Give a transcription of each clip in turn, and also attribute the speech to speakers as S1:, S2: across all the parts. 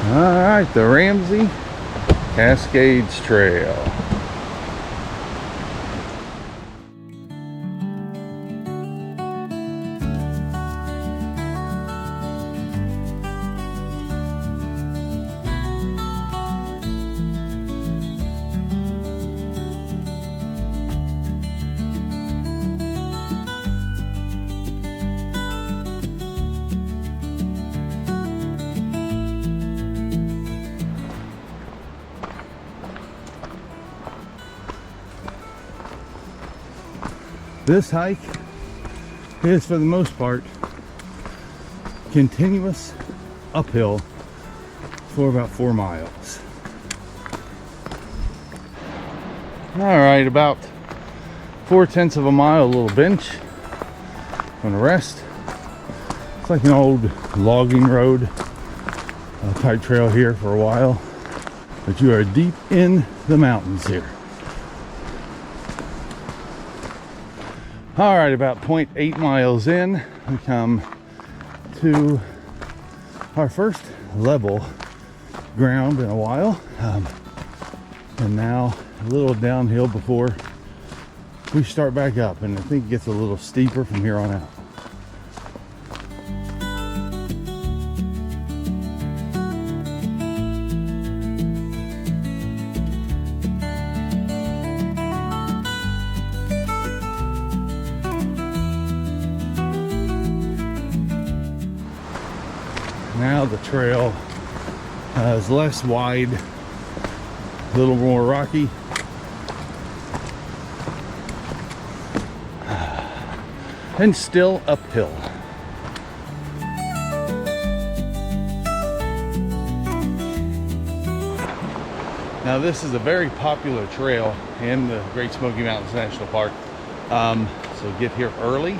S1: All right, the Ramsey Cascades Trail. This hike is, for the most part, continuous uphill for about 4 miles. All right, about 4/10 of a mile, a little bench. Gonna rest. It's like an old logging road type trail here for a while, but you are deep in the mountains here. All right, about 0.8 miles in, we come to our first level ground in a while, and now a little downhill before we start back up, and I think it gets a little steeper from here on out. Now the trail is less wide, a little more rocky, and still uphill. Now this is a very popular trail in the Great Smoky Mountains National Park, so get here early.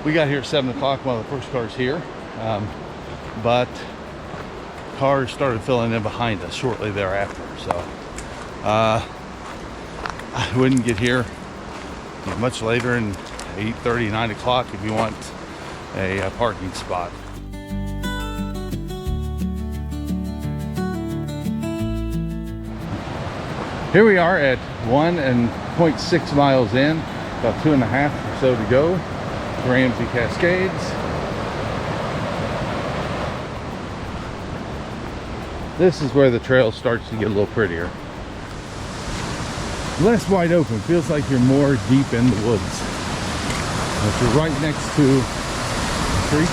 S1: We got here at 7 o'clock, one of the first cars here. But cars started filling in behind us shortly thereafter, so I wouldn't get here much later in 8:30, 9 o'clock if you want a parking spot. Here we are at 1.6 miles in, about 2.5 or so to go. Ramsey Cascades. This is where the trail starts to get a little prettier. Less wide open, feels like you're more deep in the woods. But you're right next to a creek.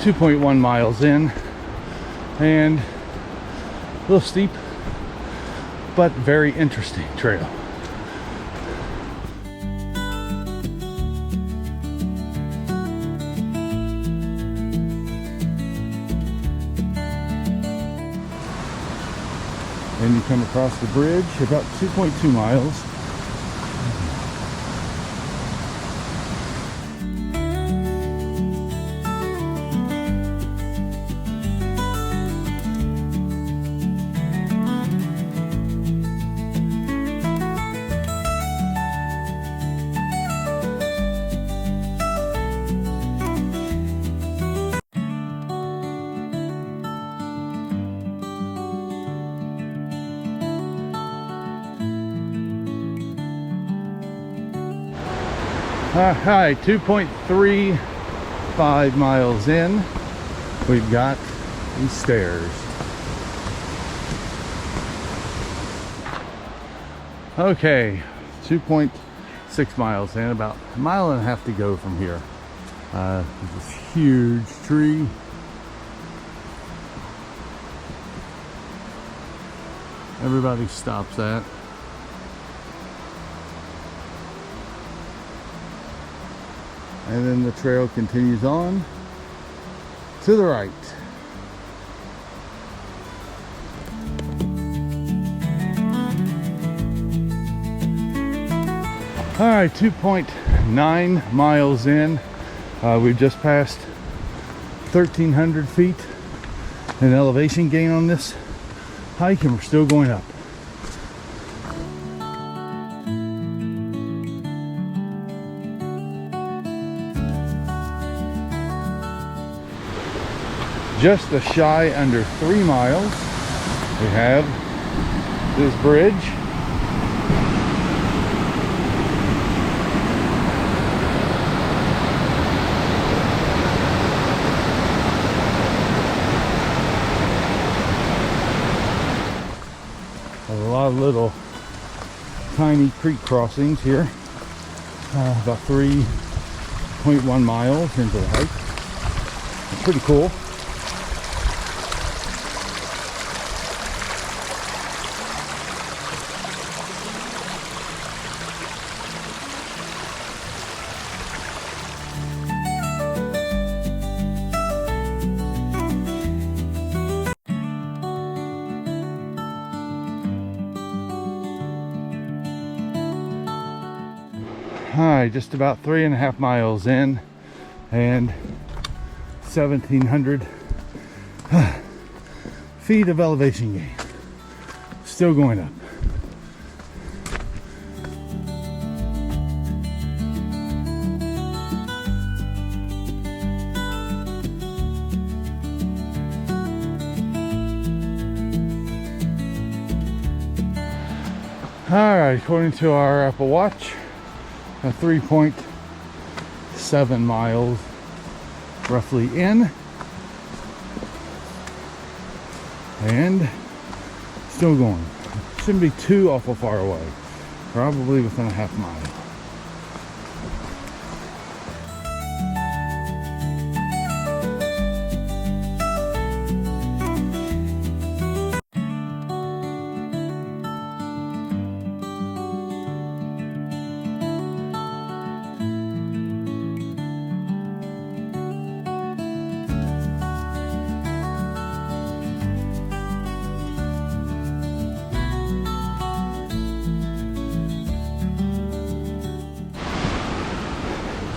S1: .1 miles in, and a little steep but very interesting trail. Then you come across the bridge, about 2.2 miles. Hi, 2.35 miles in, we've got these stairs. Okay, 2.6 miles in, about 1.5 miles to go from here. There's this huge tree. Everybody stops at. And then the trail continues on to the right. All right, 2.9 9 miles in. We've just passed 1,300 feet in elevation gain on this hike, and we're still going up. Just a shy under 3 miles, we have this bridge. A lot of little tiny creek crossings here. About 3.1 miles into the hike. It's pretty cool. Alright, just about 3.5 miles in and 1,700 feet of elevation gain. Still going up. Alright, according to our Apple Watch, 3.7 miles roughly in, and still going. Shouldn't be too awful far away, probably within a half mile.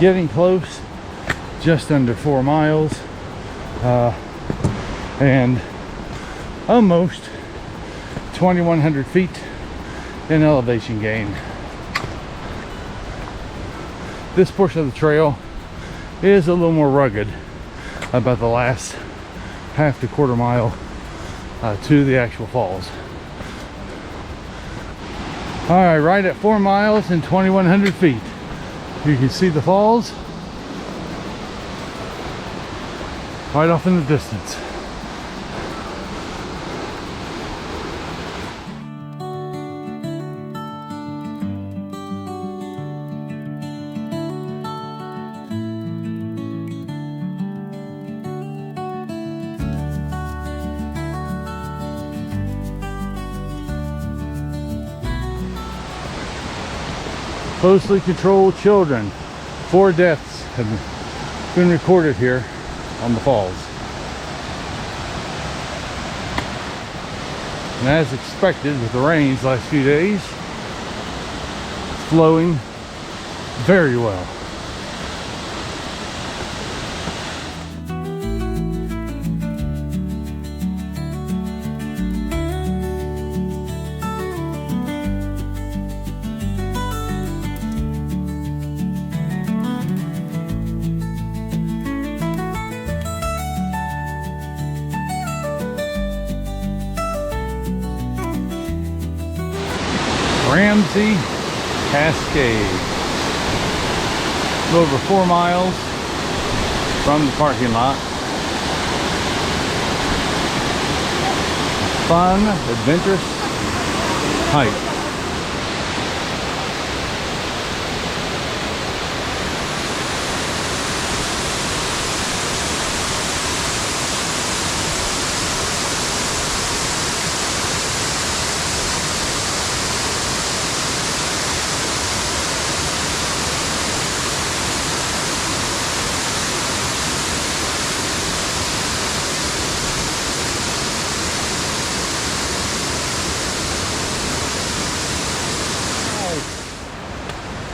S1: Getting close, just under 4 miles, and almost 2,100 feet in elevation gain. This portion of the trail is a little more rugged about the last half to quarter mile to the actual falls. All right, right at 4 miles and 2,100 feet. You can see the falls right off in the distance. Closely controlled children. 4 deaths have been recorded here on the falls. And as expected with the rains last few days, it's flowing very well. Ramsey Cascades. A little over 4 miles from the parking lot. Fun, adventurous hike.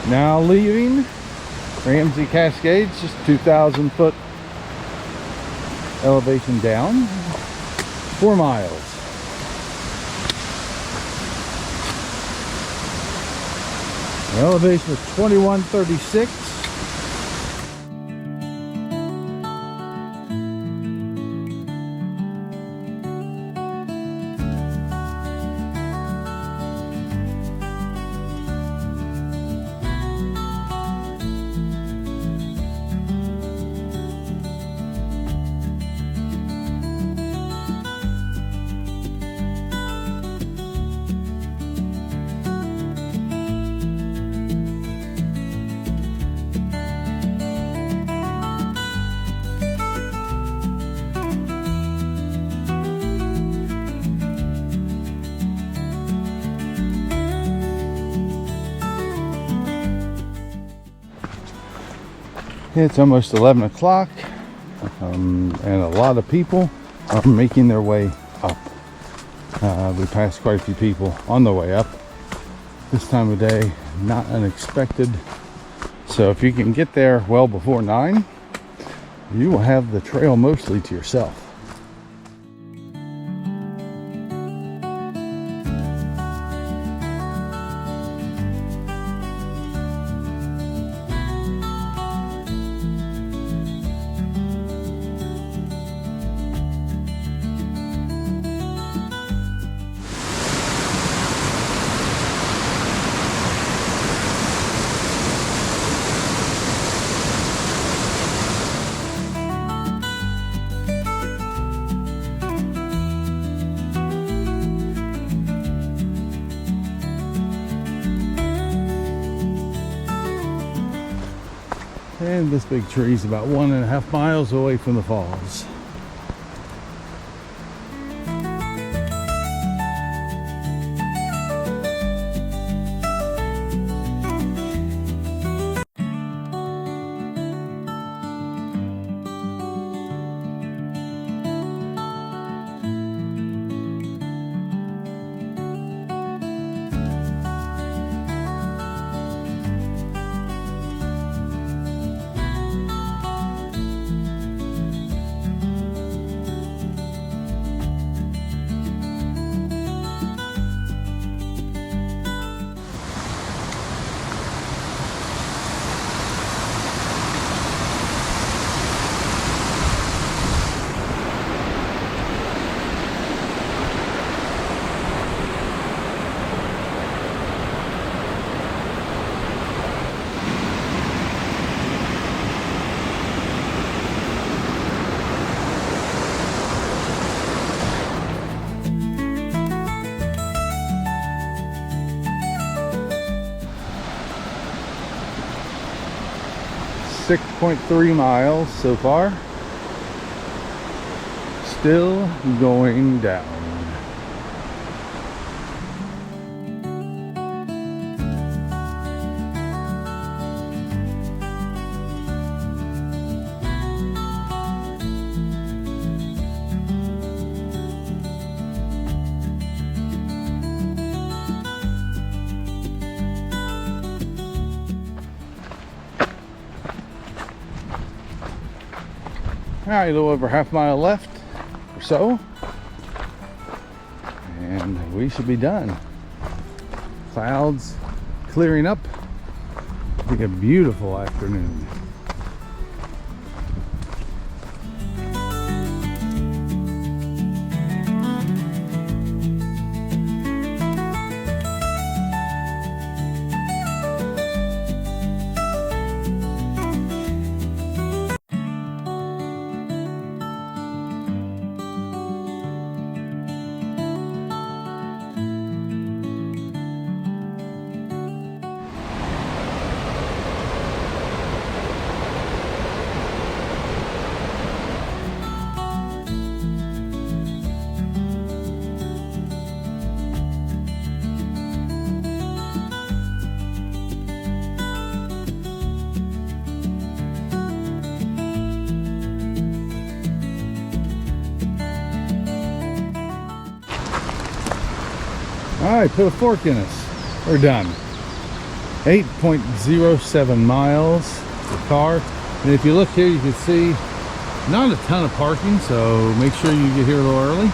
S1: Now leaving Ramsey Cascades, just 2,000 foot elevation down, 4 miles. The elevation is 2136. It's almost 11 o'clock, and a lot of people are making their way up. We passed quite a few people on the way up. This time of day, not unexpected. So if you can get there well before 9, you will have the trail mostly to yourself. And this big tree is about 1.5 miles away from the falls. .3 miles so far. Still going down. Alright, a little over half mile left or so, and we should be done. Clouds clearing up. It's like a beautiful afternoon. All right, put a fork in us. We're done. 8.07 miles. the car. And if you look here, you can see not a ton of parking, so make sure you get here a little early.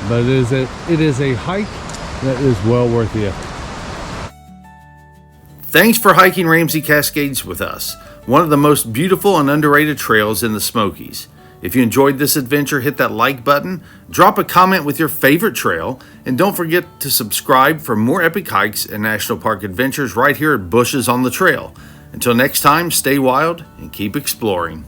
S1: But it is a hike that is well worth the effort. Thanks for hiking Ramsey Cascades with us, one of the most beautiful and underrated trails in the Smokies. If you enjoyed this adventure, hit that like button, drop a comment with your favorite trail, and don't forget to subscribe for more epic hikes and national park adventures right here at Bushes on the Trail. Until next time, stay wild and keep exploring.